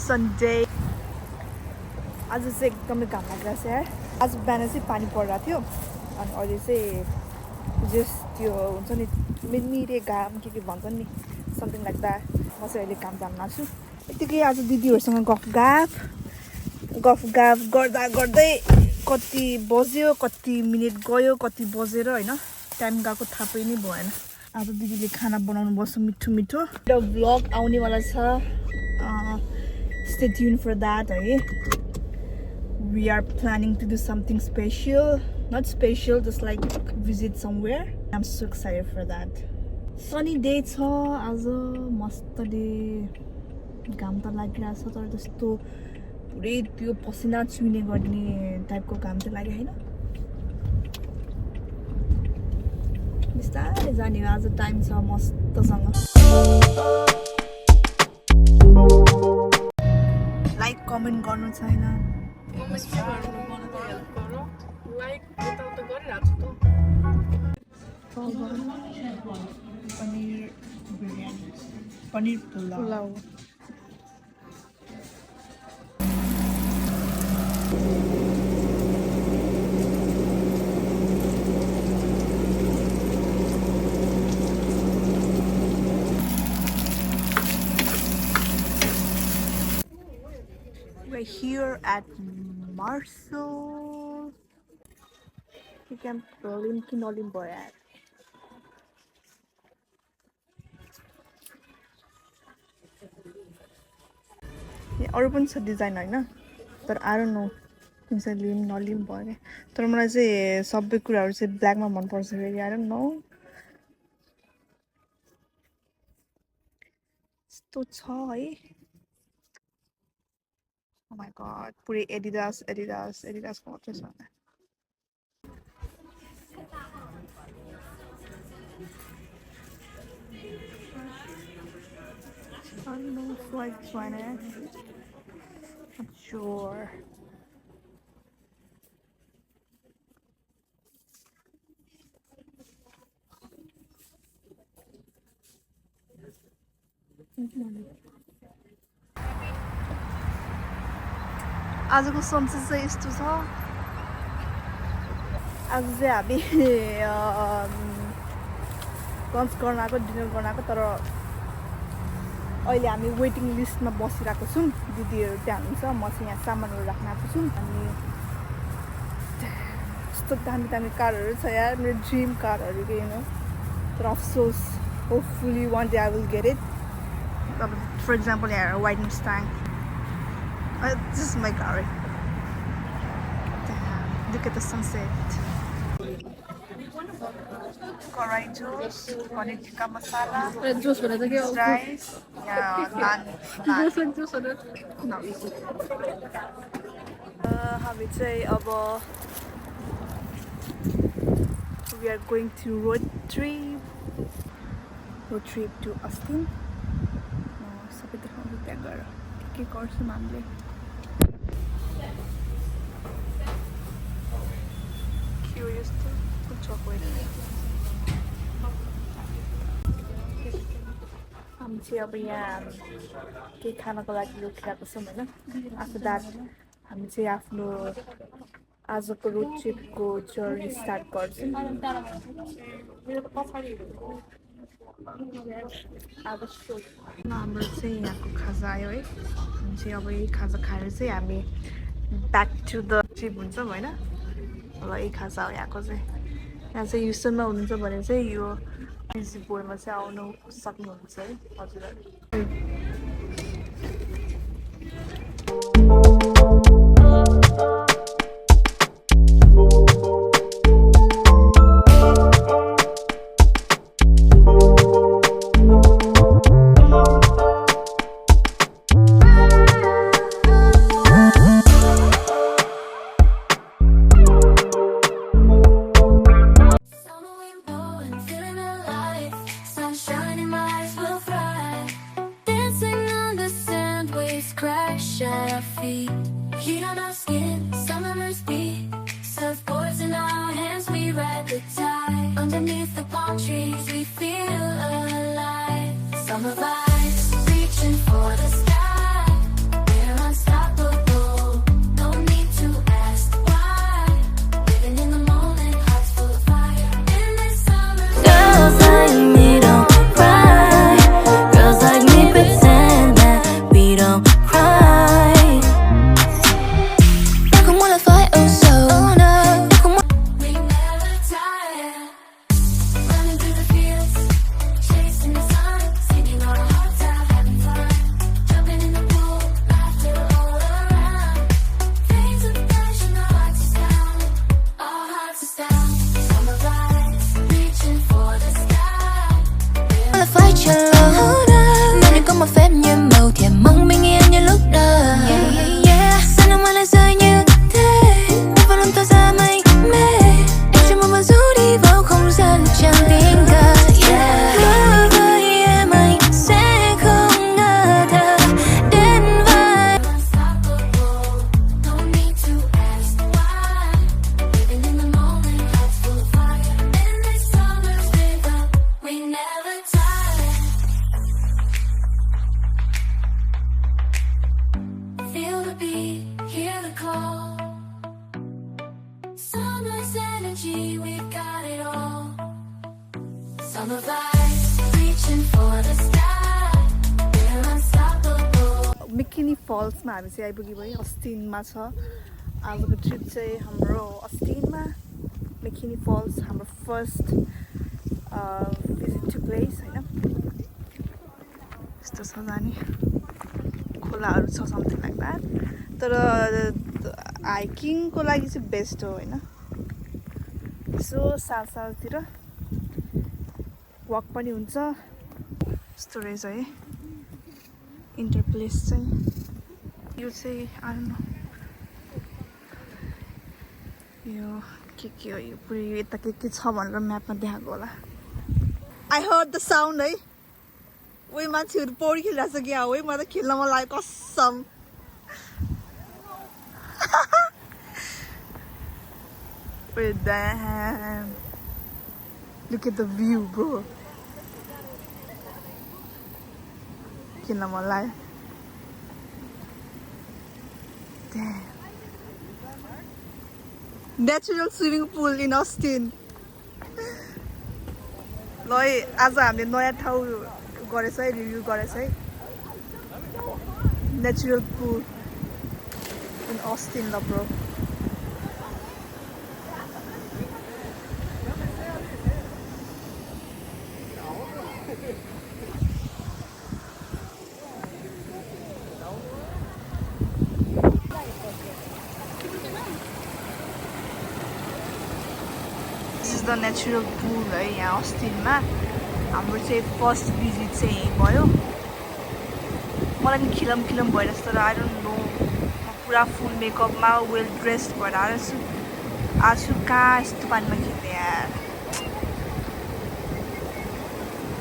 Sunday. आज चाहिँ एकदमै घाम लागिरहेछ यार. आज बिहान चाहिँ पानी परिरहेको थियो अनि अहिले चाहिँ जस्ट त्यो हुन्छ नि मिरमिरे घाम के भन्छन् नि समथिङ लाइक द्याट. म चाहिँ अहिले काम जान लाग्छु. यतिकै आज दिदीहरूसँग गफ गर्दा गर्दै कति बज्यो कति मिनट गयो कति बजेर हैन टाइम गएको थाहा पनि भएन. आज दिदीले खाना बनाउनु बस्छ मिठो मिठो. एउटा भ्लग आउनेवाला छ. Stay tuned for that. We are planning to do something special. Not special, just like visit somewhere. I'm so excited for that. Sunny day छ आज मस्तले घाम त लागिरहेछ तर त्यस्तो पुरै त्यो पसिना चुइने गर्ने टाइपको घाम चाहिँ लाग्यो हैन. बिस्तारै जाने आज टाइम छ मस्तसँग. लाइक कमेन्ट गर्नु छैन. Paneer biryani paneer pulao. We're here at Marshall. You can Berlin Kinolim Boyat. अरू पनि छ डिजाइन हैन तर आई डोन्ट नो कुन चाहिँ लिम नलिम भयो अरे. तर मलाई चाहिँ सबै कुराहरू चाहिँ ब्ल्याकमा मनपर्छ फेरि. आई डोन्ट नो यस्तो छ है. Oh my god, पुरै एडिडासको मात्रै छ. I don't know if I try it. Not sure. आजको सनसेट चाहिँ यस्तो छ. आज चाहिँ हामी लन्च गर्न आएको डिनर गर्न आएको तर अहिले हामी वेटिङ लिस्टमा बसिरहेको छौँ. दिदीहरू त्यहाँ हुनुहुन्छ म चाहिँ यहाँ सामानहरू राख्न आएको छु. अनि यस्तो दामी कारहरू छ यार मेरो ड्रिम कारहरू के होइन तर अफसोस hopefully one day I will get it. अब फर इक्जाम्पल यहाँ white Mustang. This is my car. Damn, look at the sunset. Korai juice, paneer tikka masala, juice rice, yeah, naan. No. हामी चाहिँ अब we are going to road trip to Austin. सबै देखाउँछु त्यहाँ गएर के गर्छौँ हामीले. Curious to chocolate. हामी चाहिँ अब यहाँ के खानको लागि रोकिरहेको छौँ होइन. आफ्टर द्याट हामी चाहिँ आफ्नो आजको रोड ट्रिपको जर्नी स्टार्ट गर्छौँ. हाम्रो चाहिँ यहाँको खाजा आयो है. हामी चाहिँ अब यही खाजा खाएर चाहिँ हामी ब्याक टु द ट्रिप हुन्छौँ होइन. ल यही खाजा हो यहाँको चाहिँ. यहाँ चाहिँ युसनमा हुनुहुन्छ भने चाहिँ यो इजी बोयमा चाहिँ आउनु सक्नुहुन्छ है हजुरहरू. Underneath the palm trees, we feel alive. Summer vibes, reaching for the sky. मेकिनी फल्समा हामी चाहिँ आइपुग्यो भयो अस्टिनमा छ आजको ट्रिप चाहिँ हाम्रो अस्टिनमा मेकिनी फल्स हाम्रो फर्स्ट visit to place होइन यस्तो छ जाने खोलाहरू छ समथिङ लाइक द्याट तर हाइकिङको लागि चाहिँ बेस्ट हो होइन यसो सालतिर वक पनि हुन्छ यस्तो रहेछ है इन्टरप्लेस चाहिँ यो चाहिँ आउनु यो के हो यो पुरै यता के छ भनेर म्यापमा देखाएको होला आई हर्ड द साउन्ड है उही मान्छेहरू पौडी खेलिरहेको छ क्या हो है मलाई त खेल्न मन लाग्यो कसम damn look at the view bro खेल्न मन लाग्यो damn natural swimming pool in Austin ल है आज हामीले नयाँ ठाउँ गरेछ है रिभ्यू गरेछ है नेचुरल पुल इन अस्टिन ल ब्रो द नेचुरल पुल है यहाँ अस्टिनमा हाम्रो चाहिँ फर्स्ट भिजिट चाहिँ यहीँ भयो मलाई नि खिलम भइरहेछ तर आई डोन्ट नो म पुरा फुल मेकअपमा वेल ड्रेस्ड भएर आएको छु आज कहाँ यस्तो पानीमा खेल्ने यार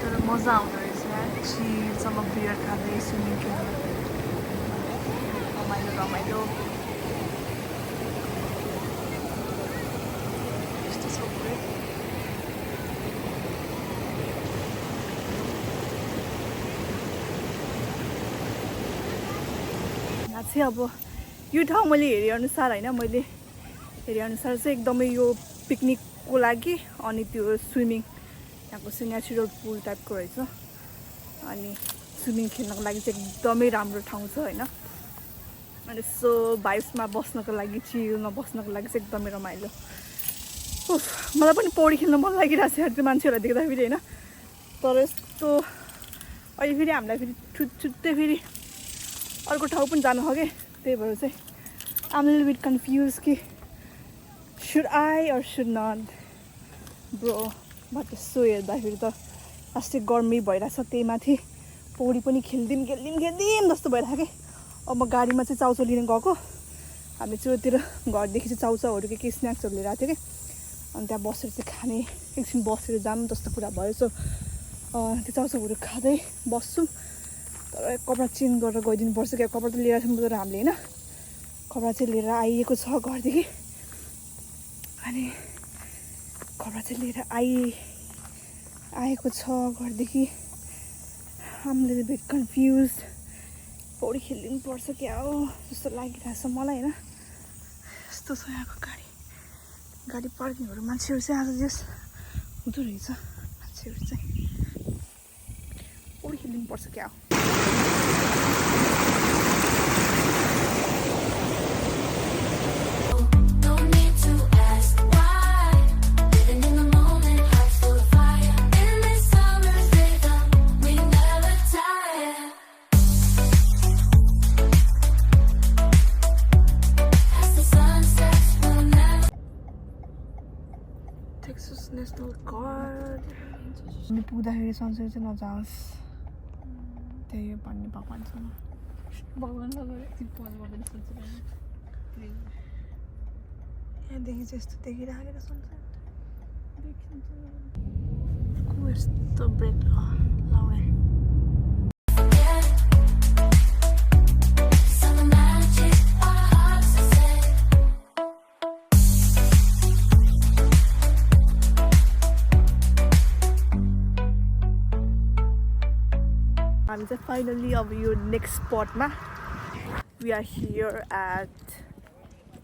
तर मजा आउँदो रहेछ यार चिलसँग बियर खाँदै स्विमिङ खेल्नु रमाइलो यस्तो छ पुरै चाहिँ अब यो ठाउँ मैले हेरेअनुसार होइन मैले हेरेअनुसार चाहिँ एकदमै यो पिकनिकको लागि अनि त्यो स्विमिङ यहाँको चाहिँ नेचुरल पुल टाइपको रहेछ अनि स्विमिङ खेल्नको लागि चाहिँ एकदमै राम्रो ठाउँ छ होइन अनि सो भाइब्समा बस्नको लागि चिलमा बस्नको लागि चाहिँ एकदमै रमाइलो मलाई पनि पौडी खेल्न मन लागिरहेको छ त्यो मान्छेहरूलाई देख्दाखेरि होइन तर यस्तो अहिले फेरि हामीलाई फेरि छुट्टै फेरि अर्को ठाउँ पनि जानु हो कि त्यही भएर चाहिँ आम लिटल बिट कन्फ्युज कि should I or should not bro but यसो हेर्दाखेरि त अस्ति गर्मी भइरहेछ त्यही माथि पौडी पनि खेल्दिउँ जस्तो भइरहेको कि अब म गाडीमा चाहिँ चाउचाउ लिन गएको हामी चाहिँ घरदेखि चाहिँ चाउचाउहरू के स्न्याक्सहरू लिएर आएको थियो कि अनि त्यहाँ बसेर चाहिँ खाने एकछिन बसेर जाऊँ जस्तो कुरा भयो सो त्यो चाउचाउहरू खाँदै बस्छौँ तर कपडा चेन्ज गरेर गइदिनुपर्छ क्या कपडा त लिएर छौँ तर हामीले होइन कपडा चाहिँ लिएर आइएको छ घरदेखि अनि कपडा चाहिँ लिएर आएको छ घरदेखि हामीले बिट कन्फ्युज पौडी खेलिदिनु पर्छ क्या हो जस्तो लागिरहेछ मलाई होइन यस्तो छ यहाँको गाडी पार्किङहरू मान्छेहरू चाहिँ आज जस हुँदो रहेछ मान्छेहरू चाहिँ पौडी खेलिदिनु पर्छ क्या हो नेसनल गार्ड हामी पुग्दाखेरि सनसेट चाहिँ नजाओस् त्यही हो भन्ने भगवान्सँग यहाँदेखि चाहिँ यस्तो देखिरहेको रहेछ सनसेट यस्तो ब्रेक लगाए हामी चाहिँ फाइनली अब यो नेक्स्ट स्पटमा वी आर हियर एट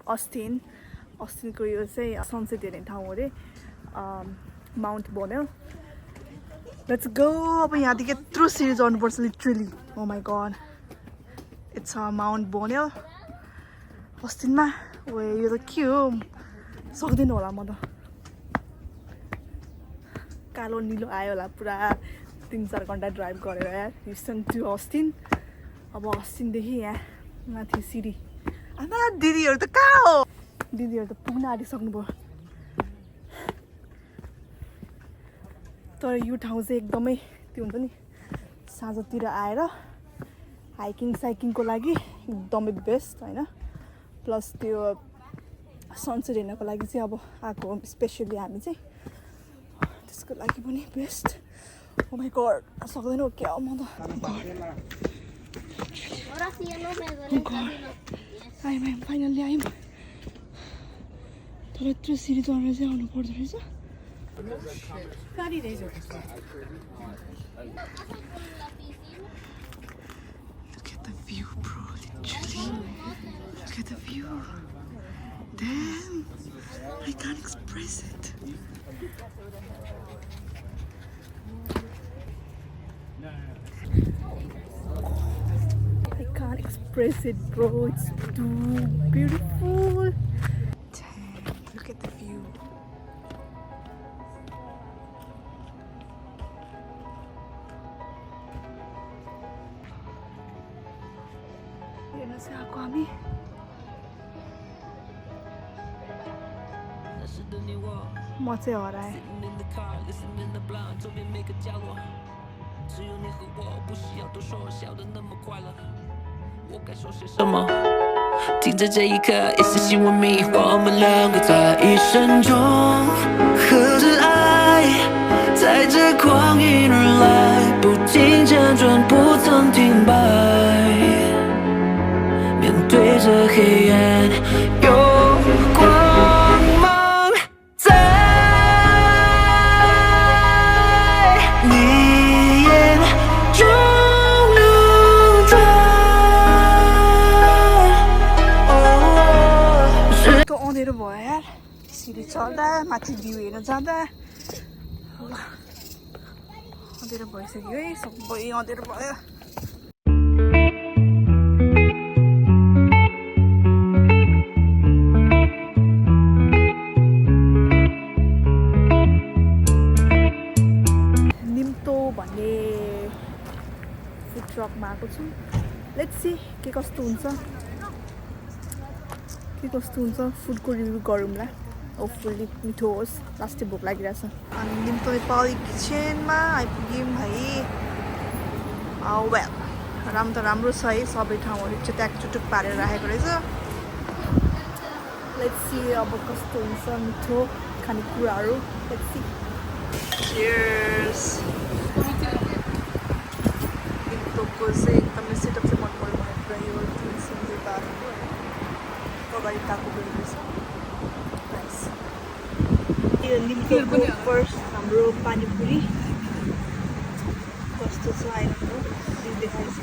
अस्टिनको यो चाहिँ सनसेट हेर्ने ठाउँ हो अरे माउन्ट बोनेल लेट्स गो अब यहाँदेखि यत्रो सिरिज आउनुपर्छ literally oh my god It's Mount Bonnell. अस्टिनमा ओ यो त के हो सक्दैन होला म त कालो निलो आयो होला पुरा 3-4 घण्टा ड्राइभ गरेर यार हिस्टन टु अस्टिन अब अस्टिनदेखि यहाँ माथि सिडी आमा दिदीहरू त कहाँ हो दिदीहरू त पुग्न आँटिसक्नु भयो तर यो ठाउँ चाहिँ एकदमै त्यो हुन्छ नि साँझतिर आएर हाइकिङ साइकिङको लागि एकदमै बेस्ट होइन प्लस त्यो सनसेट हेर्नको लागि चाहिँ अब आएको स्पेसली हामी चाहिँ त्यसको लागि पनि बेस्ट ओ माई गॉड सक्दैन हो क्या म त आयौँ फाइनल्ली आयौँ तर यत्रो सिडी चढेर चाहिँ आउनु पर्दो रहेछ Look at the view, bro. Literally. Look at the view. Damn. I can't express it. I can't express it, bro. It's too beautiful. Damn. Look at the view. हेर्नुहोस् आएको हामी म चाहिँ हराएँ停在这一刻，也是希望迷我们两个在一生中合着爱，在这狂饮而来，不停辗转，不曾停摆。面对着黑暗，有光芒在你眼中流转。कस्तो अँधेरो भयो यार सिडी चढ्दा माथि भ्यू हेर्न जाँदा अँधेरो भइसक्यो है सबै अँधेरो भयो भन्ने फुड ट्रकमा आएको छु लेट्स सी के कस्तो हुन्छ फुडको रिभ्यू गरौँला होपफुल्ली मिठो होस् लास्टै भोक लागिरहेछ अनि निम्तो नेपाली किचनमा आइपुग्यौँ भाइ वेल राम्रो त राम्रो छ है सबै ठाउँहरू चुट्याक चुटुक पारेर राखेको रहेछ लेट्स सी अब कस्तो हुन्छ मिठो खानेकुराहरू लेट्स सी चियर्स को चाहिँ एकदमै सेटअप चाहिँ मन पऱ्यो मलाई पुरा यो तुलसी बारको अगाडि ताको गएको रहेछ नाइस यो लिम्पोको फर्स्ट हाम्रो पानीपुरी कस्तो छ आइरहनु देखाइस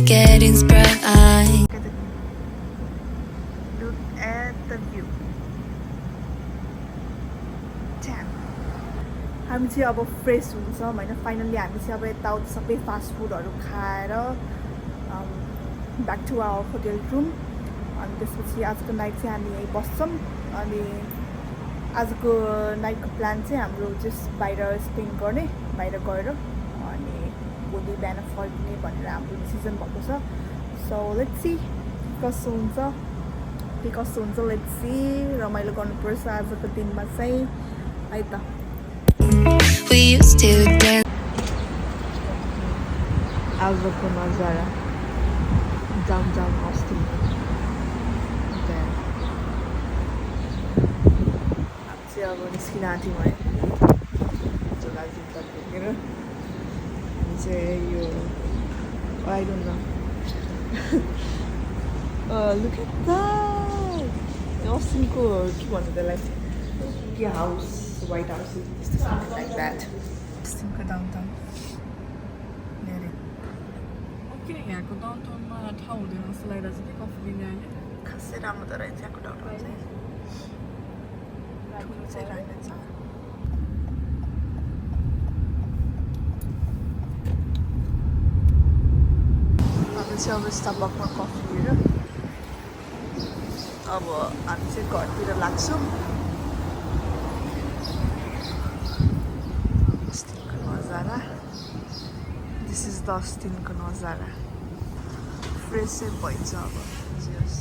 getting sprung. Look at the view. Damn. हामी चाहिँ अब फ्रेस हुन्छौँ होइन फाइनल्ली हामी चाहिँ अब यताउता सबै फास्ट फुडहरू खाएर back to our hotel room अनि त्यसपछि आजको नाइट चाहिँ हामी यहीँ बस्छौँ अनि आजको नाइटको प्लान चाहिँ हाम्रो जस्ट बाहिर स्पेन्ड गर्ने बाहिर गएर अनि भोलि बिहान फर्किने भनेर हाम्रो डिसिजन भएको छ सो लेट्स सी कस्तो हुन्छ लेट्स सी रमाइलो गर्नुपर्छ आजको दिनमा चाहिँ है त आजको नजारा जाम अस्ति चाहिँ अब निस्किन आँट्यौँ है जग्गा देखेर यो I don't know. Look at that! Austinko के भन्नु त्यसलाई के house White House something like that. Austinko downtown. किन यहाँको डाउनटाउनमा ठाउँ हुँदैन जस्तो लागिरहेको छ कि कफी लिने अहिले खासै राम्रो त रहेछ यहाँको डाउनटाउन चाहिँ ठुलो चाहिँ रहेनछ हामी चाहिँ अब स्टारबक्समा कफी लिएर अब हामी चाहिँ घरतिर लाग्छौँ अस्तिनको नजारा दिस इज द अस्तिनको नजारा फ्रेसै भइन्छ अब जे होस्